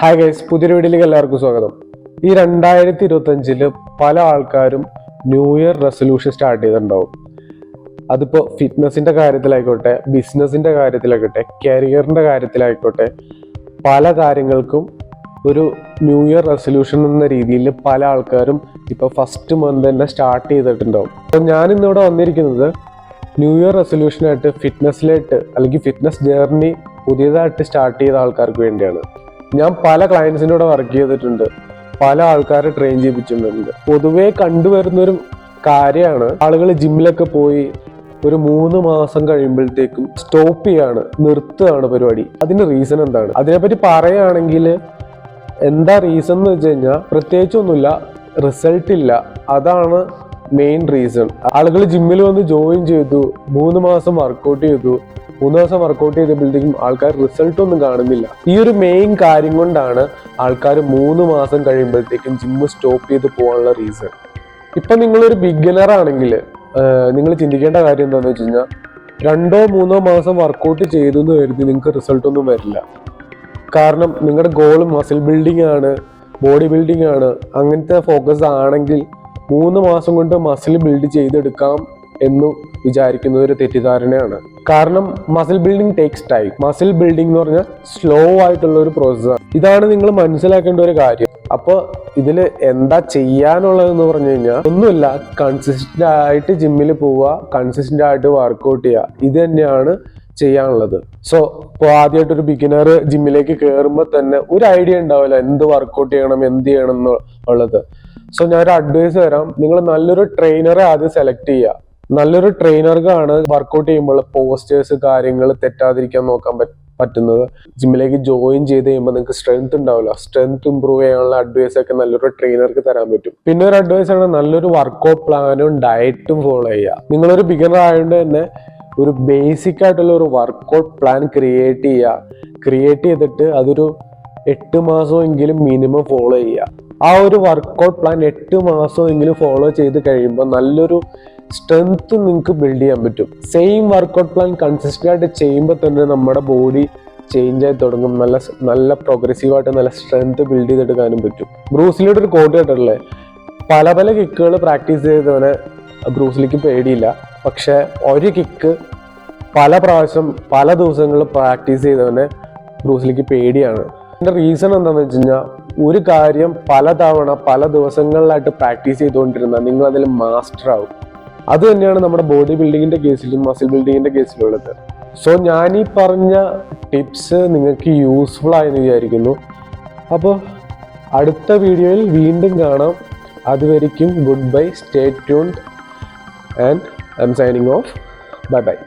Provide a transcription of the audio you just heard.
Hi guys, പുതിയൊരു വീഡിയോയിലേക്ക് എല്ലാവർക്കും സ്വാഗതം. ഈ 2025 പല ആൾക്കാരും ന്യൂ ഇയർ റെസൊല്യൂഷൻ സ്റ്റാർട്ട് ചെയ്തിട്ടുണ്ടാവും. അതിപ്പോൾ ഫിറ്റ്നസിൻ്റെ കാര്യത്തിലായിക്കോട്ടെ, ബിസിനസ്സിൻ്റെ കാര്യത്തിലായിക്കോട്ടെ, കരിയറിൻ്റെ കാര്യത്തിലായിക്കോട്ടെ, പല കാര്യങ്ങൾക്കും ഒരു ന്യൂ ഇയർ റെസൊല്യൂഷൻ എന്ന രീതിയിൽ പല ആൾക്കാരും ഇപ്പോൾ ഫസ്റ്റ് മന്ത് തന്നെ സ്റ്റാർട്ട് ചെയ്തിട്ടുണ്ടാവും. അപ്പോൾ ഞാനിന്നിവിടെ വന്നിരിക്കുന്നത് ന്യൂ ഇയർ റെസൊല്യൂഷനായിട്ട് ഫിറ്റ്നസ്സിലായിട്ട് അല്ലെങ്കിൽ ഫിറ്റ്നസ് ജേർണി പുതിയതായിട്ട് സ്റ്റാർട്ട് ചെയ്ത ആൾക്കാർക്ക് വേണ്ടിയാണ്. ഞാൻ പല ക്ലയൻസിൻ്റെ കൂടെ വർക്ക് ചെയ്തിട്ടുണ്ട്, പല ആൾക്കാരെ ട്രെയിൻ ചെയ്യിപ്പിച്ചിട്ടുണ്ട്. പൊതുവേ കണ്ടുവരുന്നൊരു കാര്യമാണ്, ആളുകൾ ജിമ്മിലൊക്കെ പോയി ഒരു 3 മാസം കഴിയുമ്പോഴത്തേക്കും സ്റ്റോപ്പ് ചെയ്യാണ്, നിർത്തുകയാണ് പരിപാടി. അതിന് റീസൺ എന്താണ്? അതിനെപ്പറ്റി പറയുകയാണെങ്കിൽ എന്താ റീസൺ എന്ന് വെച്ച് കഴിഞ്ഞാൽ പ്രത്യേകിച്ചൊന്നുമില്ല, റിസൾട്ട് ഇല്ല. അതാണ് മെയിൻ റീസൺ. ആളുകൾ ജിമ്മിൽ വന്ന് ജോയിൻ ചെയ്തു, 3 മാസം വർക്കൗട്ട് ചെയ്തു, 3 ദിവസം വർക്കൗട്ട് ചെയ്തപ്പോഴത്തേക്കും ആൾക്കാർ റിസൾട്ട് ഒന്നും കാണുന്നില്ല. ഈ ഒരു മെയിൻ കാര്യം കൊണ്ടാണ് ആൾക്കാർ 3 മാസം കഴിയുമ്പോഴത്തേക്കും ജിമ്മ് സ്റ്റോപ്പ് ചെയ്ത് പോകാനുള്ള റീസൺ. ഇപ്പം നിങ്ങളൊരു ബിഗിനർ ആണെങ്കിൽ നിങ്ങൾ ചിന്തിക്കേണ്ട കാര്യം എന്താണെന്ന് വെച്ച് കഴിഞ്ഞാൽ 2-3 മാസം വർക്കൗട്ട് ചെയ്തു എന്ന് കരുതി നിങ്ങൾക്ക് റിസൾട്ടൊന്നും വരില്ല. കാരണം നിങ്ങളുടെ ഗോൾ മസിൽ ബിൽഡിംഗ് ആണ്, ബോഡി ബിൽഡിംഗ് ആണ്. അങ്ങനത്തെ ഫോക്കസ് ആണെങ്കിൽ 3 മാസം കൊണ്ട് മസിൽ ബിൽഡ് ചെയ്തെടുക്കാം എന്ന് വിചാരിക്കുന്ന ഒരു തെറ്റിദ്ധാരണയാണ്. കാരണം muscle building takes time. Muscle building എന്ന് പറഞ്ഞാൽ സ്ലോ ആയിട്ടുള്ള ഒരു പ്രോസസ്സാണ്. ഇതാണ് നിങ്ങൾ മനസ്സിലാക്കേണ്ട ഒരു കാര്യം. അപ്പോൾ ഇതിൽ എന്താ ചെയ്യാനുള്ളതെന്ന് പറഞ്ഞു കഴിഞ്ഞാൽ ഒന്നുമില്ല, കൺസിസ്റ്റന്റ് ആയിട്ട് ജിമ്മിൽ പോവുക, കൺസിസ്റ്റന്റ് ആയിട്ട് വർക്കൗട്ട് ചെയ്യുക. ഇത് തന്നെയാണ് ചെയ്യാനുള്ളത്. സോ ഇപ്പോൾ ആദ്യമായിട്ടൊരു ബിഗിനർ ജിമ്മിലേക്ക് കയറുമ്പോൾ തന്നെ ഒരു ഐഡിയ ഉണ്ടാവില്ല എന്ത് വർക്കൗട്ട് ചെയ്യണം, എന്ത് ചെയ്യണം എന്നുള്ളത്. സോ ഞാനൊരു അഡ്വൈസ് തരാം, നിങ്ങൾ നല്ലൊരു ട്രെയിനറെ ആദ്യം സെലക്ട് ചെയ്യുക. നല്ലൊരു ട്രെയിനർക്കാണ് വർക്കൗട്ട് ചെയ്യുമ്പോൾ പോസ്റ്റേഴ്സ് കാര്യങ്ങൾ തെറ്റാതിരിക്കാൻ നോക്കാൻ പറ്റുന്നത്. ജിമ്മിലേക്ക് ജോയിൻ ചെയ്ത് കഴിയുമ്പോൾ നിങ്ങൾക്ക് സ്ട്രെങ്ത് ഉണ്ടാവില്ല, സ്ട്രെങ്ത് ഇമ്പ്രൂവ് ചെയ്യാനുള്ള അഡ്വൈസ് ഒക്കെ നല്ലൊരു ട്രെയിനർക്ക് തരാൻ പറ്റും. പിന്നെ ഒരു അഡ്വൈസ് ആണ് നല്ലൊരു വർക്കൗട്ട് പ്ലാനും ഡയറ്റും ഫോളോ ചെയ്യുക. നിങ്ങളൊരു ബിഗിനർ ആയതുകൊണ്ട് തന്നെ ഒരു ബേസിക് ആയിട്ടുള്ള ഒരു വർക്കൗട്ട് പ്ലാൻ ക്രിയേറ്റ് ചെയ്തിട്ട് അതൊരു 8 മാസമെങ്കിലും മിനിമം ഫോളോ ചെയ്യുക. ആ ഒരു വർക്കൗട്ട് പ്ലാൻ 8 മാസമെങ്കിലും ഫോളോ ചെയ്ത് കഴിയുമ്പോൾ നല്ലൊരു സ്ട്രെങ്ത് നിങ്ങൾക്ക് ബിൽഡ് ചെയ്യാൻ പറ്റും. സെയിം വർക്കൗട്ട് പ്ലാൻ കൺസിസ്റ്റന്റ് ആയിട്ട് ചെയ്യുമ്പോൾ തന്നെ നമ്മുടെ ബോഡി ചേഞ്ച് ആയി തുടങ്ങും. നല്ല പ്രോഗ്രസീവായിട്ട് നല്ല സ്ട്രെങ്ത് ബിൽഡ് ചെയ്തെടുക്കാനും പറ്റും. ബ്രൂസ്ലിയുടെ ഒരു കോട്ട് കേട്ടിട്ടില്ലേ, പല കിക്കുകൾ പ്രാക്ടീസ് ചെയ്തവനെ ബ്രൂസ്ലിക്ക് പേടിയില്ല, പക്ഷെ ഒരു കിക്ക് പല പ്രാവശ്യം പല ദിവസങ്ങൾ പ്രാക്ടീസ് ചെയ്തവനെ ബ്രൂസ്ലിക്ക് പേടിയാണ്. അതിൻ്റെ റീസൺ എന്താണെന്ന് വെച്ച് കഴിഞ്ഞാൽ ഒരു കാര്യം പലതവണ പല ദിവസങ്ങളിലായിട്ട് പ്രാക്ടീസ് ചെയ്തുകൊണ്ടിരുന്നാൽ നിങ്ങൾ അതിൽ മാസ്റ്റർ ആവും. അത് തന്നെയാണ് നമ്മുടെ ബോഡി ബിൽഡിങ്ങിന്റെ കേസിലും മസിൽ ബിൽഡിങ്ങിന്റെ കേസിലും ഉള്ളത്. സോ ഞാൻ ഈ പറഞ്ഞ ടിപ്സ് നിങ്ങൾക്ക് യൂസ്ഫുൾ ആയെന്ന് വിചാരിക്കുന്നു. അപ്പോൾ അടുത്ത വീഡിയോയിൽ വീണ്ടും കാണാം. അതുവരെയ്ക്കും good bye, stay tuned and I'm signing off. Bye by.